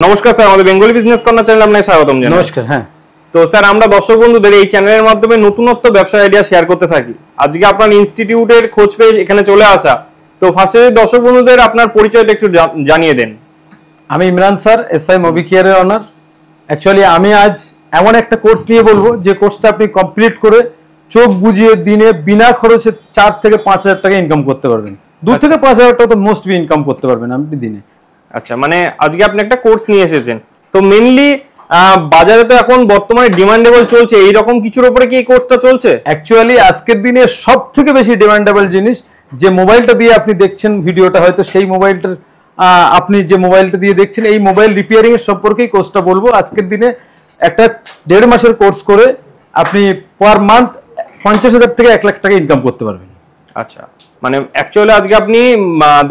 নমস্কার স্যার, আমাদের Bengali business corner চ্যানেলে আপনাকে স্বাগতম জানাই। নমস্কার। হ্যাঁ, তো স্যার, আমরা দর্শক বন্ধুদের এই চ্যানেলের মাধ্যমে নতুনত্ব ব্যবসার আইডিয়া শেয়ার করতে থাকি। আজকে আপনার ইনস্টিটিউটের খোঁজ পেয়ে এখানে চলে আসা। তো ফার্স্টে দর্শক বন্ধুদের আপনার পরিচয়টা একটু জানিয়ে দেন। আমি ইমরান স্যার, এসআই মোবি কেয়ারের অনার। অ্যাকচুয়ালি আমি আজ এমন একটা কোর্স নিয়ে বলবো যে কোর্সটা আপনি কমপ্লিট করে চোখ বুজিয়ে দিনে বিনা খরচে 4 থেকে 5 হাজার টাকা ইনকাম করতে পারবেন। 2 থেকে 5 হাজার টাকা তো মোস্ট বি ইনকাম করতে পারবেন আপনি দিনে। আচ্ছা, মানে আজকে আপনি একটা কোর্স নিয়ে এসেছেন। তো মেইনলি বাজারে তো এখন বর্তমানে ডিমান্ডেবল চলছে, এইরকম কিছুর উপরে কি এই কোর্সটা চলছে? অ্যাকচুয়ালি আজকের দিনে সব থেকে বেশি ডিমান্ডেবল জিনিস যে মোবাইলটা দিয়ে আপনি দেখছেন ভিডিওটা, হয়তো সেই মোবাইলটার আপনি যে মোবাইলটা দিয়ে দেখছেন এই মোবাইল রিপেয়ারিং এর সম্পর্কেই কোর্সটা বলবো। আজকের দিনে একটা 1.5 মাসের কোর্স করে আপনি পার মান্থ 50,000 থেকে 1 লাখ টাকা ইনকাম করতে পারবেন। আচ্ছা, মানে অ্যাকচুয়ালি আজকে আপনি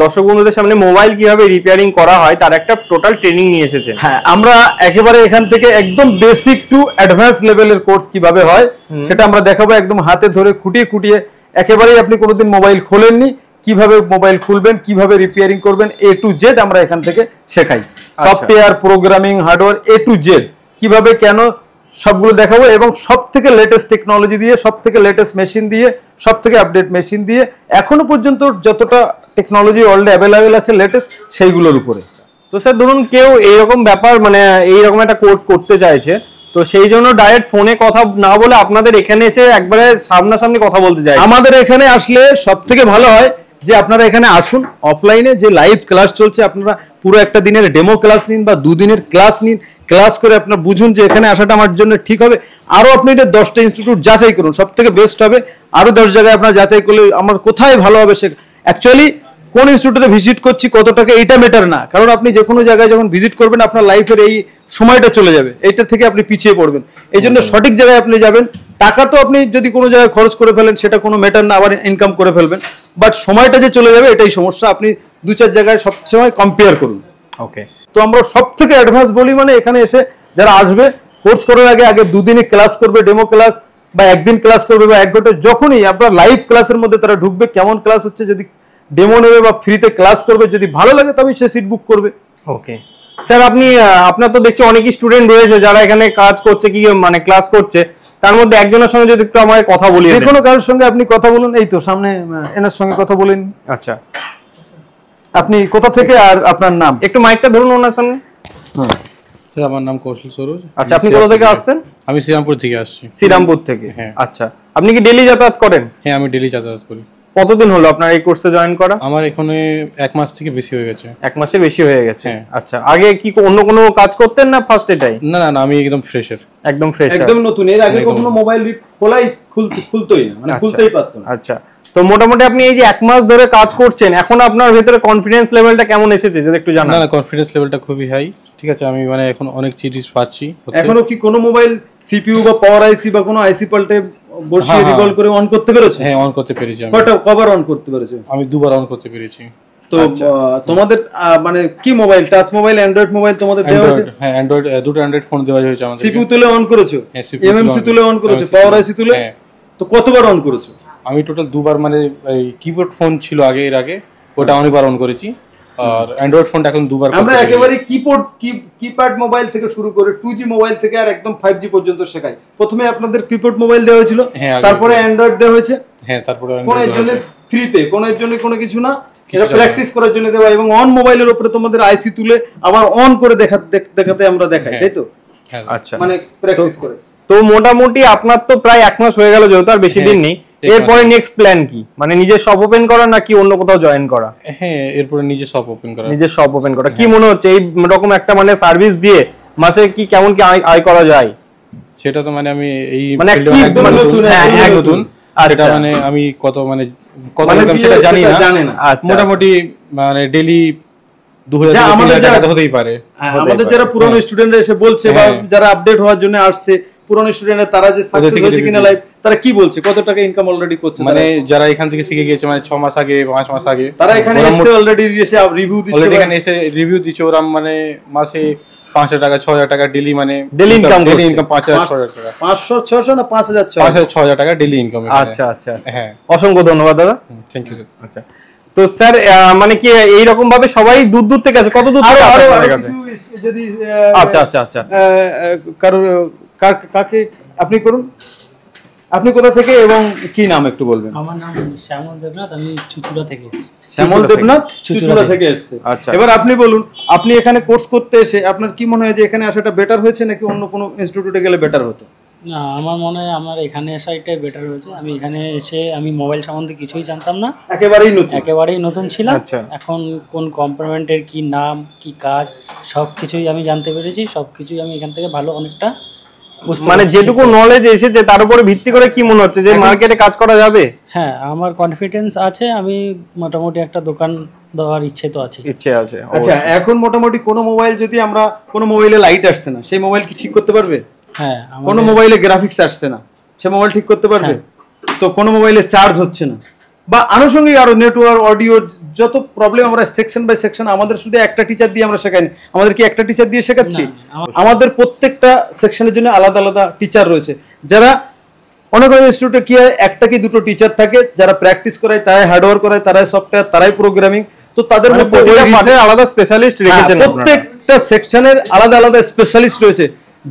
দর্শক বন্ধুদের সামনে মোবাইল কিভাবে রিপেয়ারিং করা হয় তার একটা টোটাল ট্রেনিং নিয়ে এসেছেন। হ্যাঁ, আমরা একেবারে এখান থেকে একদম বেসিক টু অ্যাডভান্স লেভেলের কোর্স কিভাবে হয় সেটা আমরা দেখাবো, একদম হাতে ধরে খুঁটিয়ে খুঁটিয়ে। একেবারেই আপনি কোনোদিন মোবাইল খোলেননি, কিভাবে মোবাইল খুলবেন, কিভাবে রিপেয়ারিং করবেন, A to Z আমরা এখান থেকে শেখাই। Software, programming, hardware A to Z কিভাবে কেন সবগুলো দেখাবো, এবং সব থেকে লেটেস্ট টেকনোলজি দিয়ে, সব থেকে লেটেস্ট মেশিন দিয়ে, সব থেকে আপডেট মেশিন দিয়ে, এখনো পর্যন্ত যতটা টেকনোলজি ওয়ার্ল্ডে অ্যাভেলেবেল আছে লেটেস্ট সেইগুলোর উপরে। তো স্যার, ধরুন কেউ এইরকম ব্যাপার মানে এইরকম একটা কোর্স করতে চাইছে, তো সেই জন্য ডাইরেক্ট ফোনে কথা না বলে আপনাদের এখানে এসে একবারে সামনাসামনি কথা বলতে চাই। আমাদের এখানে আসলে সব থেকে ভালো হয় যে আপনারা এখানে আসুন, অফলাইনে যে লাইভ ক্লাস চলছে আপনারা পুরো একটা দিনের ডেমো ক্লাস নিন বা 2 দিনের ক্লাস নিন। ক্লাস করে আপনারা বুঝুন যে এখানে আসাটা আমার জন্য ঠিক হবে। আরও আপনি এটা 10টা ইনস্টিটিউট যাচাই করুন, সব থেকে বেস্ট হবে। আরও 10 জায়গায় আপনারা যাচাই করলে আমার কোথায় ভালো হবে সে অ্যাকচুয়ালি কোন ইনস্টিটিউটে ভিজিট করছি, কত টাকা, এটা ম্যাটার না। কারণ আপনি যে কোনো জায়গায় যখন ভিজিট করবেন আপনার লাইফের এই সময়টা চলে যাবে, এইটা থেকে আপনি পিছিয়ে পড়বেন। এই জন্য সঠিক জায়গায় আপনি যাবেন। টাকা তো আপনি যদি কোনো জায়গায় খরচ করে ফেলেন সেটা কোনো ম্যাটার না, আবার ইনকাম করে ফেলবেন, বাট সময়টা যে চলে যাবে এটাই সমস্যা। আপনি 2-4 জায়গায় সবসময় কম্পেয়ার করুন। ওকে, তো আমরা সব থেকে অ্যাডভান্স বলি, মানে এখানে এসে যারা আসবে কোর্স করার আগে 2 দিনই ক্লাস করবে, ডেমো ক্লাস, বা 1 দিন ক্লাস করবে, বা 1 ঘন্টা, যখনই আপনার লাইভ ক্লাসের মধ্যে তারা ঢুকবে, কেমন ক্লাস হচ্ছে, যদি ডেমো নেবে বা ফ্রিতে ক্লাস করবে, যদি ভালো লাগে তবে সে সিট বুক করবে। ওকে স্যার, আপনি আপনার তো দেখছি অনেকই স্টুডেন্ট রয়েছে যারা এখানে কাজ করছে, কি মানে ক্লাস করছে, তার মধ্যে একজনের সঙ্গে যদি একটু আমাকে কথা বলিয়ে দেন। যে কোনো কারোর সঙ্গে আপনি কথা বলুন, এই তো সামনে এনার সঙ্গে কথা বলেন। আচ্ছা, আপনি কোথা থেকে আর আপনার নাম? একটু মাইকটা ধরুন ওনার সামনে। স্যার, আমার নাম কৌশল সরোজ। আচ্ছা, আপনি কোথা থেকে আসছেন? আমি শ্রীরামপুর থেকে আসছি। শ্রীরামপুর থেকে? হ্যাঁ। আচ্ছা, আপনি কি ডেইলি যাতায়াত করেন? হ্যাঁ, আমি ডেইলি যাতায়াত করি। কতদিন হলো আপনার এই কোর্সে জয়েন করা? আমার এখানে 1 মাস থেকে বেশি হয়ে গেছে। 1 মাসের বেশি হয়ে গেছে। হ্যাঁ। আচ্ছা, আগে কি অন্য কোনো কাজ করতেন না ফার্স্ট এটাই? না না না, আমি একদম ফ্রেশার। একদম ফ্রেশ, একদম নতুন, এর আগে কখনো মোবাইল খুলতোই না, মানে খুলতেই পারতো না। আচ্ছা, তো মোটামুটি আপনি এই যে 1 মাস ধরে কাজ করছেন, এখন আপনার ভেতরে কনফিডেন্স লেভেলটা কেমন এসেছে যদি একটু জানান? না না, কনফিডেন্স লেভেলটা খুবই হাই। ঠিক আছে, আমি মানে এখন অনেক জিনিস পাচ্ছি। এখনো কি কোনো মোবাইল সিপিইউ বা পাওয়ার আইসি বা কোনো আইসি পাল্টে বসিয়ে রিকল করে অন করতে পেরেছো? হ্যাঁ, অন করতে পেরেছি। আমি কবার অন করতে পেরেছো? আমি 2বার অন করতে পেরেছি। তো তোমাদের মানে কি mobile, touch mobile, Android mobile তোমাদের দেওয়া হয়েছে? হ্যাঁ, অ্যান্ড্রয়েড, দুটো অ্যান্ড্রয়েড ফোন দেওয়া হয়েছে আমাদের। সিপিইউ তুলে অন করেছো? হ্যাঁ, CPU এমএমসি তুলে অন করেছো? পাওয়ার আইসি তুলে? হ্যাঁ। তো কতবার অন করেছো? আমি টোটাল 2বার, মানে এই কিবোর্ড ফোন ছিল এর আগে, ওটা অনেকবার অন করেছি। আর অ্যান্ড্রয়েড ফোনটা এখন 2বার। আমরা একেবারে কিপ্যাড মোবাইল থেকে শুরু করে 2G মোবাইল থেকে আর একদম 5G পর্যন্ত শেখাই। প্রথমে আপনাদের কিপ্যাড মোবাইল দেওয়া হয়েছিল, তারপরে অ্যান্ড্রয়েড দেওয়া হয়েছে। হ্যাঁ, তারপরে কোন এর জন্য ফ্রিতে, কোন এর জন্য কোনো কিছু না, এটা প্র্যাকটিস করার জন্য দেওয়া, এবং অন মোবাইলের উপরে তোমাদের আইসি তুলে আবার অন করে দেখাতে আমরা দেখাই, তাই তো? আচ্ছা, মানে প্র্যাকটিস করে। তো মোটামুটি আপনার তো প্রায় 1 মাস হয়ে গেল, যেহেতু আর বেশি দিন নেই। এরপরে নেক্সট প্ল্যান কি, মানে নিজের শপ ওপেন করা নাকি অন্য কোথাও জয়েন করা? হ্যাঁ, এরপরে নিজের শপ ওপেন করা। নিজের শপ ওপেন করা কি মনে হচ্ছে এই রকম একটা মানে সার্ভিস দিয়ে মাসে কি কেমন কি আয় করা যায়? সেটা তো মানে আমি এই মানে একদম নতুন, সেটা মানে আমি কত সেটা জানি না। মোটামুটি মানে ডেইলি 2000 টাকা হতেই পারে। আমাদের যারা পুরনো স্টুডেন্টরা এসে বলছে বা যারা আপডেট হওয়ার জন্য আসছে, পুরনো স্টুডেন্টরা, তারা যে সাকসেস হয়েছে কিনা লাইফ, তারা কি বলছে, কত টাকা ইনকাম অলরেডি করছে? মানে যারা এখান থেকে শিখে গিয়েছে, মানে 6 মাস আগে, 5 মাস আগে, তারা এখানে এসে অলরেডি এসে রিভিউ দিচ্ছে। অলরেডি এখানে এসে রিভিউ দিচ্ছে। ওরা মানে মাসে 5,000 টাকা, 6,000 টাকা ডেইলি, মানে ডেইলি ইনকাম 5,000 টাকা, 500-600 না 5,000 6,000 টাকা ডেইলি ইনকাম। আচ্ছা আচ্ছা, হ্যাঁ, অসংখ্য ধন্যবাদ দাদা। Thank you sir. আচ্ছা, তো স্যার মানে কি এইরকম ভাবে সবাই দূর দূর থেকে আসে? কত দূর থেকে আসে? যদি আচ্ছা আচ্ছা আচ্ছা কাকে আপনি করুন, আপনি কোথা থেকে এবং কি নাম একটু বলবেন? আমার নাম শ্যামল দেবনাথ, আমি চুচুড়া থেকে এসেছি। শ্যামল দেবনাথ চুচুড়া থেকে এসেছে। আচ্ছা, এবার আপনি বলুন, আপনি এখানে কোর্স করতে এসে আপনার কি মনে হয় যে এখানে আসাটা বেটার হয়েছে নাকি অন্য কোনো ইনস্টিটিউটে গেলে বেটার হতো? না, আমার মনে হয় আমার এখানে আসাটাই বেটার হয়েছে। আমি এখানে এসে আমি মোবাইল সম্বন্ধে কিছুই জানতাম না, একেবারেই নতুন ছিলাম। এখন কোন কম্পোনেন্টের কি নাম, কি কাজ, সব কিছুই আমি জানতে পেরেছি। সব কিছুই আমি এখান থেকে ভালো অনেকটা, মানে যেটুকু নলেজ এসেছে তার উপরে ভিত্তি করে কি মনে হচ্ছে যে মার্কেটে কাজ করা যাবে? হ্যাঁ, আমার কনফিডেন্স আছে। আমি মোটামুটি একটা দোকান দেওয়ার ইচ্ছে আছে। আচ্ছা, এখন মোটামুটি কোনো মোবাইল যদি আমরা কোনো মোবাইলে লাইট আসছে না, সেই মোবাইল কি ঠিক করতে পারবে? হ্যাঁ। কোনো মোবাইলে গ্রাফিক্স আসছে না, সে মোবাইল ঠিক করতে পারবে? তো কোনো মোবাইলে চার্জ হচ্ছে না বা আনুষঙ্গিক আরো নেটওয়ার্ক, অডিও, যত প্রবলেম আমরা সেকশন বাই সেকশন, আমাদের শুধু একটা টিচার দিয়ে আমরা শেখাইনি। আমাদের কি একটা টিচার দিয়ে শেখাচ্ছি? আমাদের প্রত্যেকটা সেকশনের জন্য আলাদা আলাদা টিচার রয়েছে, যারা অনেক অনেক ইনস্টিটিউটে কি হয় একটা কি দুটো টিচার থাকে যারা প্র্যাকটিস করায়, তারাই হার্ডওয়্যার করায়, তারাই সফটওয়্যার, তারাই প্রোগ্রামিং। তো তাদের মধ্যে আলাদা স্পেশালিস্ট রেখেছেন, প্রত্যেকটা সেকশনের আলাদা আলাদা স্পেশালিস্ট রয়েছে,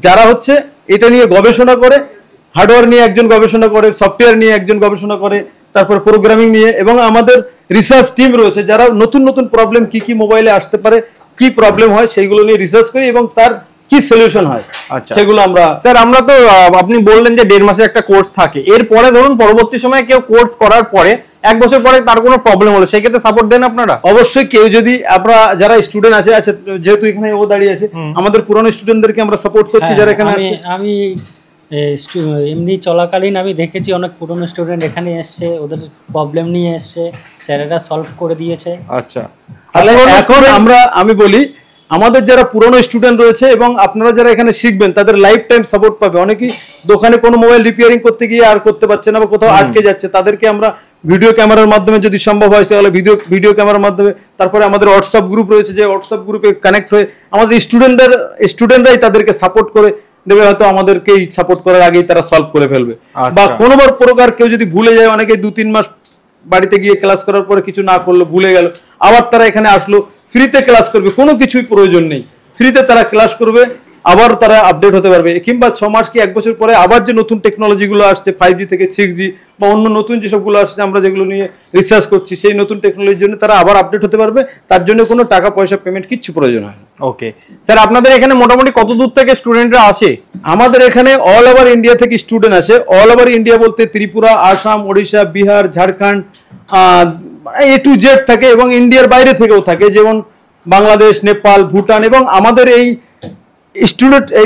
যারা হচ্ছে এটা নিয়ে গবেষণা করে। হার্ডওয়্যার নিয়ে একজন গবেষণা করে, সফটওয়্যার নিয়ে একজন গবেষণা করে, তারপর প্রোগ্রামিং নিয়ে, এবং আমাদের রিসার্চ টিম রয়েছে যারা নতুন নতুন প্রবলেম কি কি মোবাইলে আসতে পারে, কি প্রবলেম হয় সেইগুলো নিয়ে রিসার্চ করি এবং তার কি সলিউশন হয় সেগুলো আমরা। স্যার, আমরা তো আপনি বললেন যে 1.5 মাসের একটা কোর্স থাকে, এরপরে ধরুন পরবর্তী সময়ে কেউ কোর্স করার পরে 1 বছর পরে তার কোনো প্রবলেম হলো, সেই ক্ষেত্রে সাপোর্ট দেন আপনারা? অবশ্যই। কেউ যদি আমরা যারা স্টুডেন্ট আছে, আচ্ছা যেহেতু এখানে ও দাঁড়িয়ে আছে, আমাদের পুরনো স্টুডেন্টদেরকে আমরা সাপোর্ট করছি যারা এখানে আসে। আমি এমনি চলাকালীন আমি দেখেছি অনেক পুরনো স্টুডেন্ট এখানে এসছে, ওদের প্রবলেম নিয়ে এসছে, স্যারেরা সলভ করে দিয়েছে। আচ্ছা, তাহলে এখন আমি বলি আমাদের যারা পুরনো স্টুডেন্ট রয়েছে এবং আপনারা যারা এখানে শিখবেন তাদের লাইফ টাইম সাপোর্ট পাবে। অনেকেই দোকানে কোনো মোবাইল রিপেয়ারিং করতে গিয়ে আর করতে পারছে না বা কোথাও আটকে যাচ্ছে, তাদেরকে আমরা ভিডিও ক্যামেরার মাধ্যমে যদি সম্ভব হয় তাহলে ভিডিও ক্যামেরার মাধ্যমে, তারপরে আমাদের হোয়াটসঅ্যাপ গ্রুপ রয়েছে, যে হোয়াটসঅ্যাপ গ্রুপে কানেক্ট হয়ে আমাদের স্টুডেন্টরাই তাদেরকে সাপোর্ট করে দেবে, হয়তো আমাদেরকেই সাপোর্ট করার আগেই তারা সলভ করে ফেলবে। বা কোনোবার প্রকার কেউ যদি ভুলে যায়, অনেকে 2-3 মাস বাড়িতে গিয়ে ক্লাস করার পরে কিছু না করলো, ভুলে গেল, আবার তারা এখানে আসলো, ফ্রিতে ক্লাস করবে, কোনো কিছুই প্রয়োজন নেই, ফ্রিতে তারা ক্লাস করবে, আবার তারা আপডেট হতে পারবে। কিংবা 6 মাস কি 1 বছর পরে আবার যে নতুন টেকনোলজিগুলো আসছে 5G থেকে 6G বা অন্য নতুন যেসবগুলো আসছে আমরা যেগুলো নিয়ে রিসার্চ করছি, সেই নতুন টেকনোলজির জন্য তারা আবার আপডেট হতে পারবে। তার জন্য কোনো টাকা পয়সা পেমেন্ট কিচ্ছু প্রয়োজন হয় না। ওকে স্যার, আপনাদের এখানে মোটামুটি কত দূর থেকে স্টুডেন্টরা আসে? আমাদের এখানে অল ওভার ইন্ডিয়া থেকে স্টুডেন্ট আসে। অল ওভার ইন্ডিয়া বলতে Tripura, Assam, Odisha, Bihar, Jharkhand, A to Z থাকে, এবং ইন্ডিয়ার বাইরে থেকেও থাকে, যেমন বাংলাদেশ, নেপাল, ভুটান। এবং আমাদের এই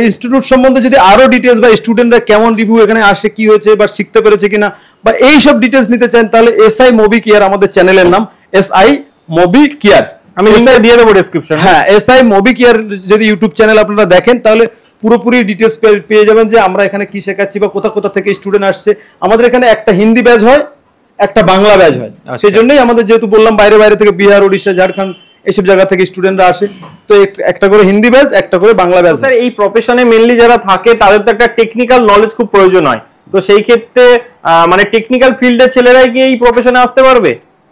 ইনস্টিটিউট সম্বন্ধে যদি আরো ডিটেলস বা স্টুডেন্টরা কেমন রিভিউ এখানে আসে, কি হয়েছে বা শিখতে পেরেছে কিনা বা এই সব ডিটেলস নিতে চান, তাহলে SI মোবি কেয়ার আমাদের চ্যানেলের নাম, SI মোবি কেয়ার। আমি লিংকটা দিয়ে দেবো ডেসক্রিপশনে। হ্যাঁ, SI মোবি কেয়ার যদি ইউটিউব চ্যানেল আপনারা দেখেন তাহলে পুরোপুরি ডিটেলস পেয়ে যাবেন যে আমরা এখানে কি শেখাচ্ছি বা কোথা কোথা থেকে স্টুডেন্ট আসছে। আমাদের এখানে একটা হিন্দি ব্যাচ হয়, একটা বাংলা ব্যাচ হয়। সেই জন্যই আমাদের, যেহেতু বললাম বাইরে বাইরে থেকে, বিহার, ওড়িশা, ঝাড়খণ্ড এইসব জায়গা থেকে স্টুডেন্টরা আসে, তো একটা করে হিন্দি ব্যাচ, একটা করে বাংলা ব্যাচ। স্যার, এই প্রফেশনে মেইনলি যারা থাকে তাদের তো একটা টেকনিক্যাল নলেজ খুব প্রয়োজন হয়, তো সেই ক্ষেত্রে মানে টেকনিক্যাল ফিল্ডের ছেলেরাই কি এই প্রফেশনে আসতে পারবে?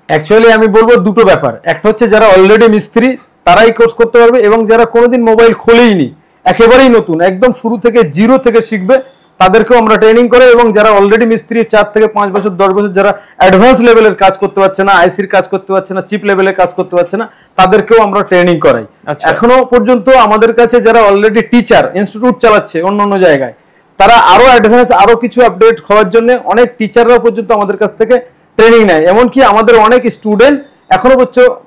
অ্যাকচুয়ালি আমি বলবো দুটো ব্যাপার। একটা হচ্ছে যারা অলরেডি মিস্ত্রি তারাই কোর্স করতে পারবে, এবং যারা কোনোদিন মোবাইল খোলেইনি, একেবারেই নতুন, একদম শুরু থেকে জিরো থেকে শিখবে, তাদেরকেও আমরা ট্রেনিং করে। এবং যারা অলরেডি মিস্ত্রি 4 থেকে 5 বছর 10 বছর যারা অ্যাডভান্স লেভেলের কাজ করতে পারছে না, আইসির কাজ করতে পারছে না, চিপ লেভেলের কাজ করতে পারছে না, তাদেরকেও আমরা ট্রেনিং করাই। এখনো পর্যন্ত আমাদের কাছে যারা অলরেডি টিচার, ইনস্টিটিউট চালাচ্ছে অন্য অন্য জায়গায়, তারা আরো অ্যাডভান্স, আরো কিছু আপডেট হওয়ার জন্য অনেক টিচাররাও পর্যন্ত আমাদের কাছ থেকে ট্রেনিং নেয়। এমনকি আমাদের অনেক স্টুডেন্ট এখনো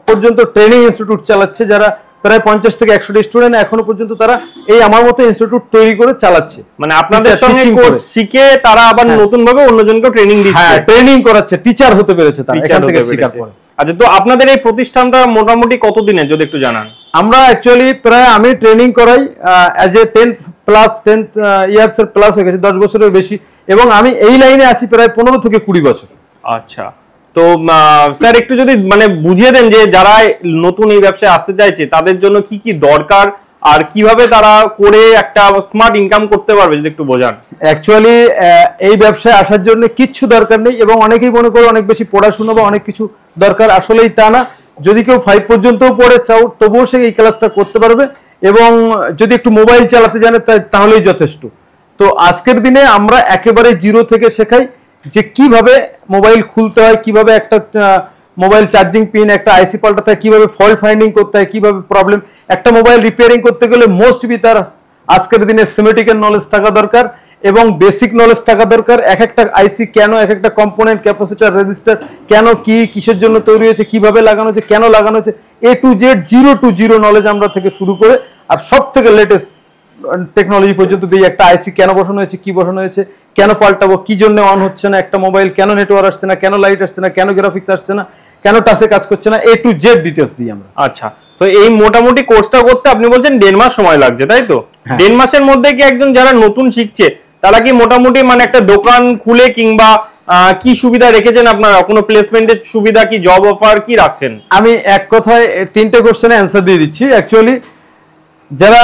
পর্যন্ত ট্রেনিং ইনস্টিটিউট চালাচ্ছে, যারা প্রায় 50 থেকে 100টা স্টুডেন্ট এখনো পর্যন্ত তারা এই আমার মতো ইনস্টিটিউট তৈরি করে চালাচ্ছে। মানে আপনাদের সঙ্গে কোর্স শিখে তারা আবার নতুন ভাবে অন্যজনকে ট্রেনিং দিচ্ছে। হ্যাঁ, ট্রেনিং করাচ্ছে, টিচার হতে পেরেছে তারা এখান থেকে শেখার পরে। আচ্ছা, তো আপনাদের এই প্রতিষ্ঠানটা মোটামুটি কতদিনের যদি একটু জানান? আমরা অ্যাকচুয়ালি প্রায় আমি ট্রেনিং করাই অ্যাজ এ 10 ইয়ার্স এর প্লাস হয়ে গেছে, 10 বছরের বেশি, এবং আমি এই লাইনে আছি প্রায় 15 থেকে 20 বছর। আচ্ছা, তো স্যার একটু যদি মানে বুঝিয়ে দেন যে যারা নতুন এই ব্যবসায় আসতে চাইছে তাদের জন্য কি কি দরকার, আর কিভাবে তারা করে একটা স্মার্ট ইনকাম করতে পারবে যদি একটু বোঝান। অ্যাকচুয়ালি এই ব্যবসায় আসার জন্য কিচ্ছু দরকার নেই, এবং অনেকেই মনে করে অনেক বেশি পড়াশোনা বা অনেক কিছু দরকার, আসলেই তা না। যদি কেউ 5 পর্যন্তও পড়ে চাও তবুও সে এই ক্লাসটা করতে পারবে, এবং যদি একটু মোবাইল চালাতে জানে তাহলেই যথেষ্ট। তো আজকের দিনে আমরা একেবারে জিরো থেকে শেখাই যে কিভাবে মোবাইল খুলতে হয়, কিভাবে একটা মোবাইল চার্জিং পিন, একটা আইসি পাল্টাতে হয়, কিভাবে ফল্ট ফাইন্ডিং করতে হয়, কিভাবে প্রবলেম, একটা মোবাইল রিপেয়ারিং করতে গেলে মোস্ট বি তার আজকের দিনে সিমেটিক্যাল নলেজ থাকা দরকার এবং বেসিক নলেজ থাকা দরকার। এক একটা আইসি কেন, এক একটা কম্পোনেন্ট, ক্যাপাসিটর, রেজিস্টার কেন, কি কিসের জন্য তৈরি হয়েছে, কিভাবে লাগানো হয়েছে, কেন লাগানো হয়েছে, A to Z 0 to 0 knowledge আমরা থেকে শুরু করে আর সব থেকে লেটেস্ট টেকনোলজি পর্যন্ত দিয়ে একটা আইসি কেন বসানো হয়েছে, কি বসানো হয়েছে, কেন পাল্টাবো, কি জন্য অন হচ্ছে না একটা মোবাইল, কেন নেটওয়ার্ক আসছে না, কেন লাইট আসছে না, কেন গ্রাফিক্স আসছে না, কেন টাচে কাজ করছে না, A to Z ডিটেইলস দিই আমরা। আচ্ছা, তো এই মোটামুটি কোর্সটা করতে আপনি বলছেন 1.5 মাস সময় লাগছে, তাই তো? 1.5 মাসের মধ্যে কি একজন যারা নতুন শিখছে তারা কি মোটামুটি মানে একটা দোকান খুলে কিংবা কি সুবিধা রেখেছেন আপনারা? কোনো প্লেসমেন্টের সুবিধা কি, জব অফার কি রাখছেন? আমি এক কথায় 3টে কোশ্চেনে অ্যান্সার দিয়ে দিচ্ছি। অ্যাকচুয়ালি যারা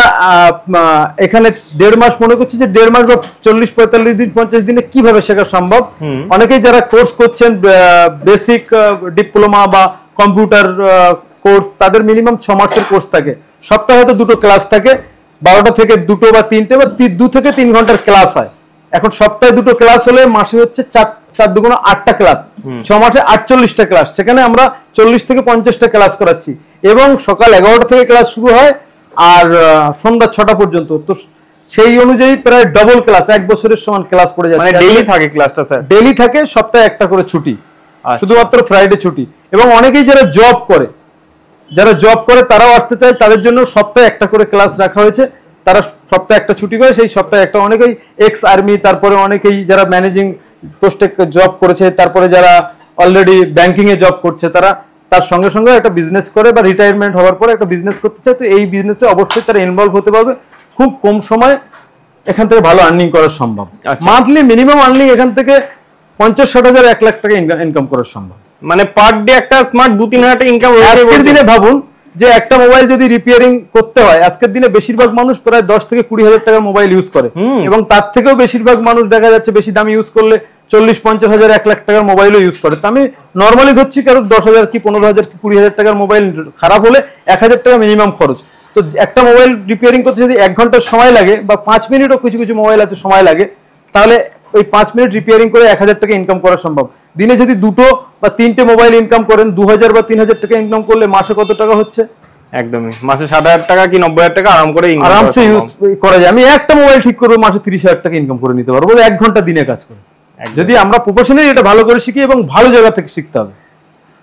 এখানে 1.5 মাস মনে করছে যে 1.5 মাস বা 40-45 দিন 50 দিনে কিভাবে শেখা সম্ভব, অনেকেই যারা কোর্স করছেন বেসিক ডিপ্লোমা বা কম্পিউটার কোর্স, তাদের মিনিমাম 6 মাসের কোর্স থাকে। সপ্তাহে হয়তো 2টো ক্লাস থাকে, 12টা থেকে 2টো বা 3টে বা 2 থেকে 3 ঘন্টার ক্লাস হয়। এখন সপ্তাহে 2টো ক্লাস হলে মাসে হচ্ছে 4 দুগুণ 8টা ক্লাস, 6 মাসে 48টা ক্লাস। সেখানে আমরা 40 থেকে 50টা ক্লাস করাচ্ছি এবং সকাল 11টা থেকে ক্লাস শুরু হয় আর সন্ধ্যা 6টা পর্যন্ত। তো সেই অনুযায়ী প্রায় ডবল ক্লাস, 1 বছরের সমান ক্লাস পড়ে যাচ্ছে। মানে ডেইলি থাকে ক্লাসটা স্যার? ডেইলি থাকে, সপ্তাহে একটা করে ছুটি, শুধুমাত্র ফ্রাইডে ছুটি। এবং অনেকেই যারা জব করে তারাও আসতে চায়, তাদের জন্য সপ্তাহে একটা করে ক্লাস রাখা হয়েছে। তারা সপ্তাহে একটা ছুটি করে, সেই সপ্তাহে একটা, অনেকেই এক্স আর্মি, তারপরে অনেকেই যারা ম্যানেজিং পোস্টে জব করেছে, তারপরে যারা অলরেডি ব্যাংকিং এ জব করছে, তারা তার সঙ্গে সঙ্গে একটা বিজনেস করে বা রিটায়ারমেন্ট হওয়ার পরে একটা বিজনেস করতে চায়। তো এই বিজনেসে অবশ্যই তারা ইনভলভ হতে পারবে, খুব কম সময়ে এখান থেকে ভালো আর্নিং করা সম্ভব। মান্থলি মিনিমাম আর্নিং এখান থেকে 50-60 হাজার 1 লাখ টাকা ইনকাম করা সম্ভব। মানে পার ডে একটা স্মার্ট 2-3 হাজার টাকা ইনকাম। আজকের দিনে ভাবুন যে একটা মোবাইল যদি রিপেয়ারিং করতে হয়, আজকের দিনে বেশিরভাগ মানুষ প্রায় 10 থেকে 20 হাজার টাকার মোবাইল ইউজ করে, এবং তার থেকেও বেশিরভাগ মানুষ দেখা যাচ্ছে বেশি দামি ইউজ করলে 40-50 হাজার 1 লাখ টাকার মোবাইলও ইউজ করে। তো আমি নর্মালি ধরছি কারণ 10 হাজার কি 15 হাজার কি 20 হাজার টাকার মোবাইল খারাপ হলে 1 হাজার টাকা মিনিমাম খরচ। তো একটা মোবাইল রিপেয়ারিং করতে যদি 1 ঘন্টার সময় লাগে বা 5 মিনিটও কিছু কিছু মোবাইল আছে সময় লাগে, তাহলে ওই 5 মিনিট রিপেয়ারিং করে 1 হাজার টাকা ইনকাম করা সম্ভব। দিনে যদি 2টো বা 3টে মোবাইল ইনকাম করেন, 2000 বা 3000 টাকা ইনকাম করলে মাসে কত টাকা হচ্ছে? একদমই মাসে 60,000 টাকা কি 90,000 টাকা আরামসে ইউজ করা যায়। আমি একটা মোবাইল ঠিক করবো, মাসে 30,000 টাকা ইনকাম করে নিতে পারবো 1 ঘন্টা দিনে কাজ করে, যদি আমরা প্রফেশনালি এটা ভালো করে শিখি এবং ভালো জায়গা থেকে শিখতে হবে।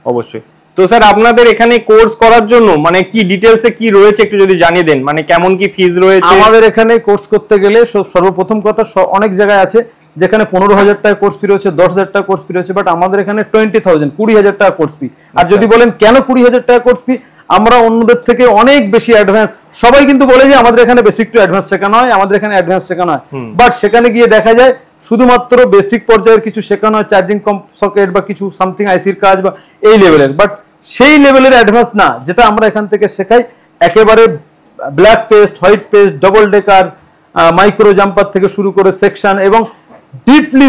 অবশ্যই। তো স্যার আপনাদের এখানে কোর্স করার জন্য মানে কি ডিটেইলসে কি রয়েছে একটু যদি জানিয়ে দেন, মানে কেমন কি ফিজ রয়েছে? আমাদের এখানে কোর্স করতে গেলে সর্বপ্রথম কথা, অনেক জায়গায় আছে যেখানে 15,000 টাকা কোর্স ফি রয়েছে, 10,000 টাকা কোর্স ফি রয়েছে, বাট আমাদের এখানে 20,000 টাকা কোর্স ফি। আর যদি বলেন কেন 20,000 টাকা কোর্স ফি, আমরা অন্যদের থেকে অনেক বেশি অ্যাডভান্স। সবাই কিন্তু বলে যে আমাদের এখানে বেসিক টু অ্যাডভান্স শেখানো হয়, আমাদের এখানে অ্যাডভান্স শেখানো হয়, বাট সেখানে গিয়ে দেখা যায় শুধুমাত্র বেসিক পর্যায়ের কিছু শেখানো হয়, চার্জিং সকেট বা কিছু সামথিং আইসির কাজ বা এই লেভেলের, বাট সেই লেভেলের অ্যাডভান্স না যেটা আমরা এখান থেকে শেখাই। একেবারে black paste, white paste, double decker, micro jumper থেকে শুরু করে সেকশন এবং ডিপলি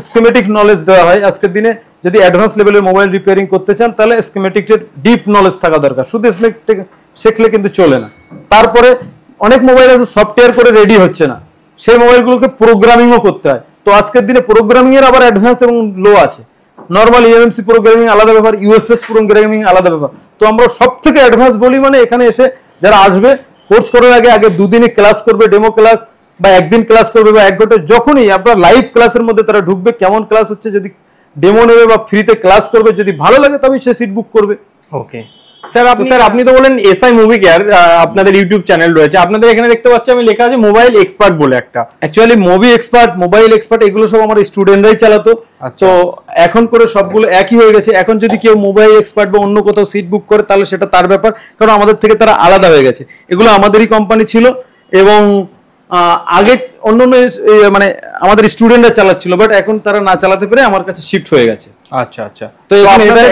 স্কিমেটিক নলেজ দেওয়া হয়। আজকের দিনে যদি অ্যাডভান্স লেভেলের মোবাইল রিপেয়ারিং করতে চান তাহলে স্কিমেটিকের ডিপ নলেজ থাকা দরকার, শুধু স্কিমেটিক শিখলে কিন্তু চলে না। তারপরে অনেক মোবাইল আছে সফটওয়্যার করে রেডি হচ্ছে না, সেই মোবাইলগুলোকে প্রোগ্রামিংও করতে হয়। তো আজকের দিনে প্রোগ্রামিং এর আবার অ্যাডভান্স এবং লো আছে। নর্মাল ইএমসি প্রোগ্রামিং আলাদা ব্যাপার, ইউএফএস প্রোগ্রামিং আলাদা ব্যাপার। তো আমরা সব থেকে অ্যাডভান্স বলি, মানে এখানে এসে যারা আসবে কোর্স করার আগে 2 দিনই ক্লাস করবে, ডেমো ক্লাস, বা 1 দিন ক্লাস করবে বা 1 ঘন্টা, যখনই আপনার লাইভ ক্লাসের মধ্যে তারা ঢুকবে, কেমন ক্লাস হচ্ছে, যদি ডেমো নেবে বা ফ্রিতে ক্লাস করবে, যদি ভালো লাগে তবে সে সিট বুক করবে। ওকে স্যার, আপনি তো বলেন এসআই মুভি কেয়ার আপনাদের ইউটিউব চ্যানেল রয়েছে, আপনাদের এখানে দেখতে পাচ্ছি আমি লেখা আছে মোবাইল এক্সপার্ট বলে একটা। অ্যাকচুয়ালি মোবাইল এক্সপার্ট এগুলো সব আমার স্টুডেন্টরাই চালাতো। তো এখন করে সবগুলো একই হয়ে গেছে। এখন যদি কেউ মোবাইল এক্সপার্ট বা অন্য কোথাও সিট বুক করে তাহলে সেটা তার ব্যাপার, কারণ আমাদের থেকে তারা আলাদা হয়ে গেছে। এগুলো আমাদেরই কোম্পানি ছিল এবং আগে অন্য মানে আমাদের স্টুডেন্টরা চালাচ্ছিল, বাট এখন তারা না চালাতে পেরে আমার কাছে শিফট হয়ে গেছে। আচ্ছা আচ্ছা। তো এখানে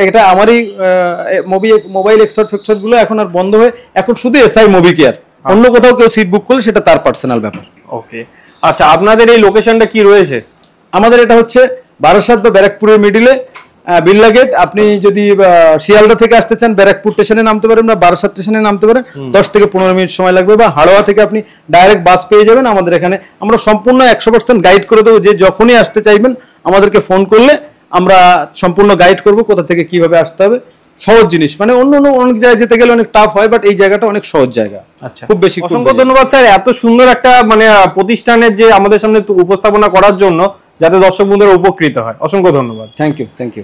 এটা আমারই মোবাইল এক্সপার্ট ফ্যাক্টর গুলো এখন আর বন্ধ হয়ে এখন শুধু এসআই মুভি কেয়ার, অন্য কোথাও কেউ সিট বুক করলে সেটা তার পার্সোনাল ব্যাপার। ওকে আচ্ছা, আপনাদের এই লোকেশনটা কি রয়েছে? আমাদের এটা হচ্ছে বারাসাত বা ব্যারাকপুরের মিডিলে, বিড়লা গেট। আপনি যদি শিয়ালদা থেকে আসতে চান ব্যারাকপুর স্টেশনে নামতে পারেন বা বারাসাত স্টেশনে নামতে পারেন, 10 থেকে 15 মিনিট সময় লাগবে, বা হাড়োয়া থেকে আপনি ডাইরেক্ট বাস পেয়ে যাবেন। আমাদের এখানে আমরা সম্পূর্ণ 100% গাইড করে দেবো, যে যখনই আসতে চাইবেন আমাদেরকে ফোন করলে আমরা সম্পূর্ণ গাইড করব কোথা থেকে কিভাবে আসতে হবে। সহজ জিনিস, মানে অন্য অনেক জায়গায় যেতে গেলে অনেক টাফ হয়, বাট এই জায়গাটা অনেক সহজ জায়গা। আচ্ছা, খুব বেশি। অসংখ্য ধন্যবাদ স্যার এত সুন্দর একটা মানে প্রতিষ্ঠানের যে আমাদের সামনে উপস্থাপনা করার জন্য, যাতে দর্শক বন্ধুরা উপকৃত হয়। অসংখ্য ধন্যবাদ। Thank you.